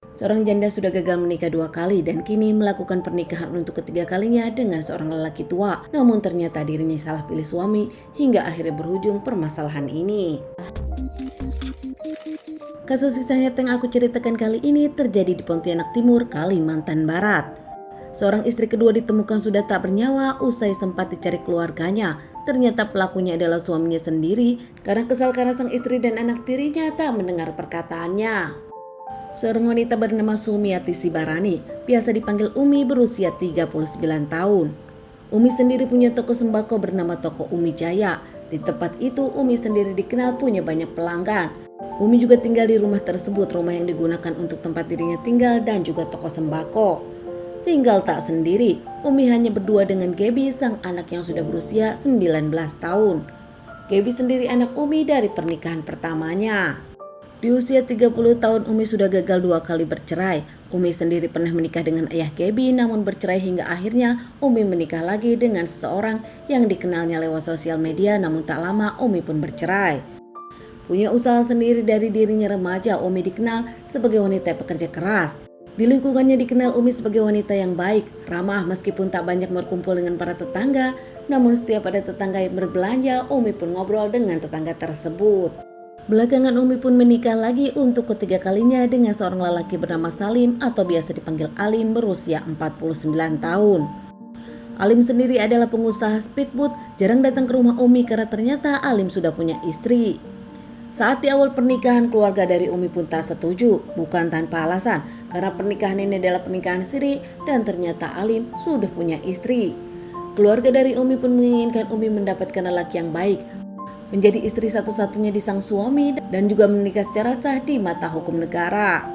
Seorang janda sudah gagal menikah 2 kali dan kini melakukan pernikahan untuk ketiga kalinya dengan seorang lelaki tua. Namun ternyata dirinya salah pilih suami hingga akhirnya berujung permasalahan ini. Kasus kisah nyata yang aku ceritakan kali ini terjadi di Pontianak Timur, Kalimantan Barat. Seorang istri kedua ditemukan sudah tak bernyawa usai sempat dicari keluarganya. Ternyata pelakunya adalah suaminya sendiri karena kesal karena sang istri dan anak tirinya tak mendengar perkataannya. Seorang wanita bernama Sumiati Sibarani, biasa dipanggil Umi, berusia 39 tahun. Umi sendiri punya toko sembako bernama Toko Umi Jaya. Di tempat itu Umi sendiri dikenal punya banyak pelanggan. Umi juga tinggal di rumah tersebut, rumah yang digunakan untuk tempat dirinya tinggal dan juga toko sembako. Tinggal tak sendiri, Umi hanya berdua dengan Gebi, sang anak yang sudah berusia 19 tahun. Gebi sendiri anak Umi dari pernikahan pertamanya. Di usia 30 tahun Umi sudah gagal 2 kali bercerai. Umi sendiri pernah menikah dengan ayah Gebi namun bercerai hingga akhirnya Umi menikah lagi dengan seseorang yang dikenalnya lewat sosial media, namun tak lama Umi pun bercerai. Punya usaha sendiri dari dirinya remaja, Umi dikenal sebagai wanita yang pekerja keras. Di lingkungannya dikenal Umi sebagai wanita yang baik, ramah meskipun tak banyak berkumpul dengan para tetangga. Namun setiap ada tetangga yang berbelanja, Umi pun ngobrol dengan tetangga tersebut. Belakangan Umi pun menikah lagi untuk ketiga kalinya dengan seorang lelaki bernama Salim atau biasa dipanggil Alim, berusia 49 tahun. Alim sendiri adalah pengusaha speedboat, jarang datang ke rumah Umi karena ternyata Alim sudah punya istri. Saat di awal pernikahan, keluarga dari Umi pun tak setuju, bukan tanpa alasan, karena pernikahan ini adalah pernikahan siri dan ternyata Alim sudah punya istri. Keluarga dari Umi pun menginginkan Umi mendapatkan lelaki yang baik, menjadi istri satu-satunya di sang suami dan juga menikah secara sah di mata hukum negara.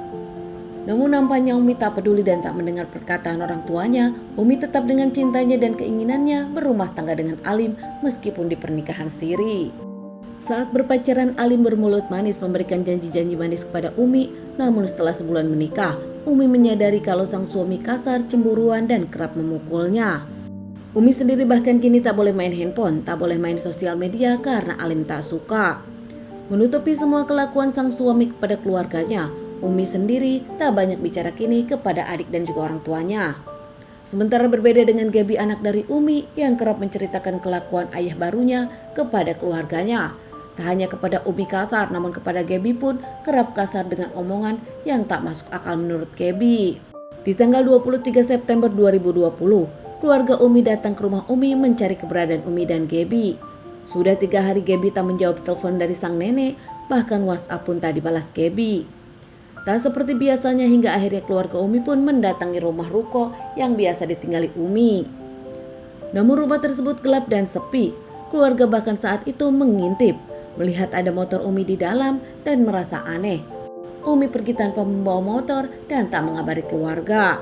Namun nampaknya Umi tak peduli dan tak mendengar perkataan orang tuanya. Umi tetap dengan cintanya dan keinginannya berumah tangga dengan Alim meskipun di pernikahan siri. Saat berpacaran, Alim bermulut manis memberikan janji-janji manis kepada Umi. Namun setelah sebulan menikah, Umi menyadari kalau sang suami kasar, cemburuan dan kerap memukulnya. Umi sendiri bahkan kini tak boleh main handphone, tak boleh main sosial media karena Alim tak suka. Menutupi semua kelakuan sang suami kepada keluarganya, Umi sendiri tak banyak bicara kini kepada adik dan juga orang tuanya. Sementara berbeda dengan Gebi, anak dari Umi yang kerap menceritakan kelakuan ayah barunya kepada keluarganya. Tak hanya kepada Umi kasar, namun kepada Gebi pun kerap kasar dengan omongan yang tak masuk akal menurut Gebi. Di tanggal 23 September 2020, keluarga Umi datang ke rumah Umi mencari keberadaan Umi dan Gebi. Sudah 3 hari Gebi tak menjawab telepon dari sang nenek, bahkan WhatsApp pun tak dibalas Gebi. Tak seperti biasanya hingga akhirnya keluarga Umi pun mendatangi rumah ruko yang biasa ditinggali Umi. Namun rumah tersebut gelap dan sepi. Keluarga bahkan saat itu mengintip, melihat ada motor Umi di dalam dan merasa aneh. Umi pergi tanpa membawa motor dan tak mengabari keluarga.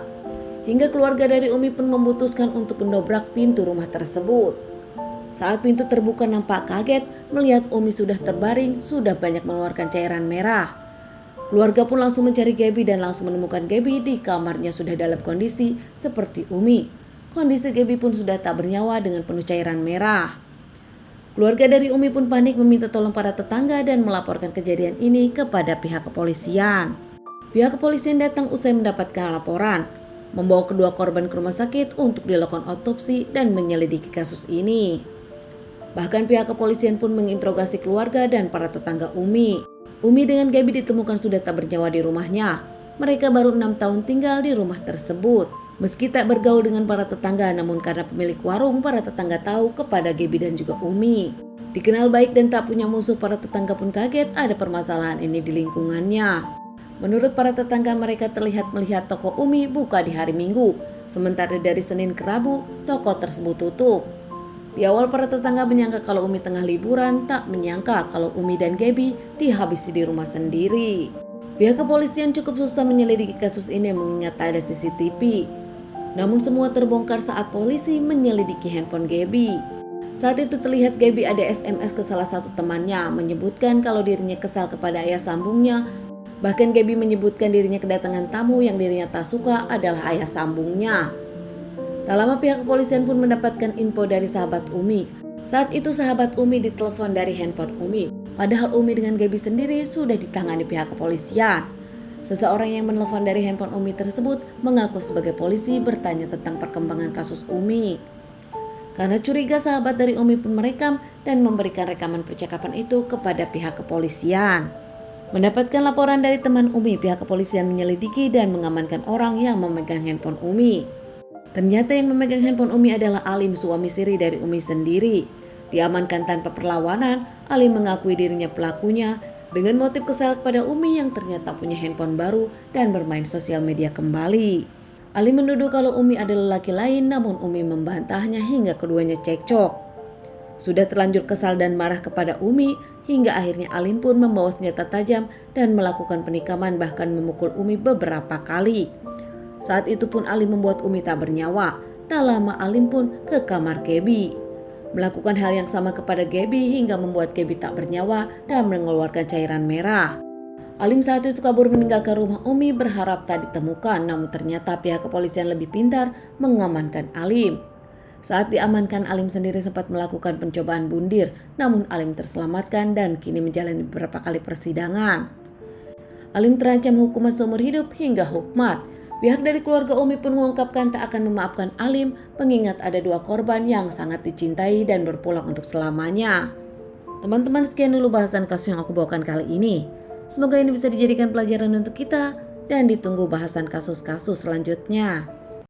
Hingga keluarga dari Umi pun memutuskan untuk mendobrak pintu rumah tersebut. Saat pintu terbuka nampak kaget melihat Umi sudah terbaring, sudah banyak mengeluarkan cairan merah. Keluarga pun langsung mencari Gebi dan langsung menemukan Gebi di kamarnya sudah dalam kondisi seperti Umi. Kondisi Gebi pun sudah tak bernyawa dengan penuh cairan merah. Keluarga dari Umi pun panik meminta tolong para tetangga dan melaporkan kejadian ini kepada pihak kepolisian. Pihak kepolisian datang usai mendapatkan laporan, membawa kedua korban ke rumah sakit untuk dilakukan otopsi dan menyelidiki kasus ini. Bahkan pihak kepolisian pun menginterogasi keluarga dan para tetangga Umi. Umi dengan Gebi ditemukan sudah tak bernyawa di rumahnya. Mereka baru 6 tahun tinggal di rumah tersebut. Meski tak bergaul dengan para tetangga, namun karena pemilik warung, para tetangga tahu kepada Gebi dan juga Umi. Dikenal baik dan tak punya musuh, para tetangga pun kaget ada permasalahan ini di lingkungannya. Menurut para tetangga, mereka terlihat melihat toko Umi buka di hari Minggu, sementara dari Senin ke Rabu toko tersebut tutup. Di awal para tetangga menyangka kalau Umi tengah liburan, tak menyangka kalau Umi dan Gebi dihabisi di rumah sendiri. Pihak kepolisian cukup susah menyelidiki kasus ini mengingat tak ada CCTV. Namun semua terbongkar saat polisi menyelidiki handphone Gebi. Saat itu terlihat Gebi ada SMS ke salah satu temannya menyebutkan kalau dirinya kesal kepada ayah sambungnya. Bahkan Gebi menyebutkan dirinya kedatangan tamu yang dirinya tak suka adalah ayah sambungnya. Tak lama pihak kepolisian pun mendapatkan info dari sahabat Umi. Saat itu sahabat Umi ditelepon dari handphone Umi. Padahal Umi dengan Gebi sendiri sudah ditangani pihak kepolisian. Seseorang yang menelpon dari handphone Umi tersebut mengaku sebagai polisi bertanya tentang perkembangan kasus Umi. Karena curiga, sahabat dari Umi pun merekam dan memberikan rekaman percakapan itu kepada pihak kepolisian. Mendapatkan laporan dari teman Umi, pihak kepolisian menyelidiki dan mengamankan orang yang memegang handphone Umi. Ternyata yang memegang handphone Umi adalah Alim, suami siri dari Umi sendiri. Diamankan tanpa perlawanan, Alim mengakui dirinya pelakunya dengan motif kesal kepada Umi yang ternyata punya handphone baru dan bermain sosial media kembali. Alim menuduh kalau Umi adalah laki lain, namun Umi membantahnya hingga keduanya cekcok. Sudah terlanjur kesal dan marah kepada Umi, hingga akhirnya Alim pun membawa senjata tajam dan melakukan penikaman, bahkan memukul Umi beberapa kali. Saat itu pun Alim membuat Umi tak bernyawa. Tak lama Alim pun ke kamar Gebi, melakukan hal yang sama kepada Gebi hingga membuat Gebi tak bernyawa dan mengeluarkan cairan merah. Alim saat itu kabur meninggalkan rumah Umi berharap tak ditemukan, namun ternyata pihak kepolisian lebih pintar mengamankan Alim. Saat diamankan, Alim sendiri sempat melakukan pencobaan bundir, namun Alim terselamatkan dan kini menjalani beberapa kali persidangan. Alim terancam hukuman seumur hidup hingga hukmat. Pihak dari keluarga Umi pun mengungkapkan tak akan memaafkan Alim, mengingat ada dua korban yang sangat dicintai dan berpulang untuk selamanya. Teman-teman, sekian dulu bahasan kasus yang aku bawakan kali ini. Semoga ini bisa dijadikan pelajaran untuk kita dan ditunggu bahasan kasus-kasus selanjutnya.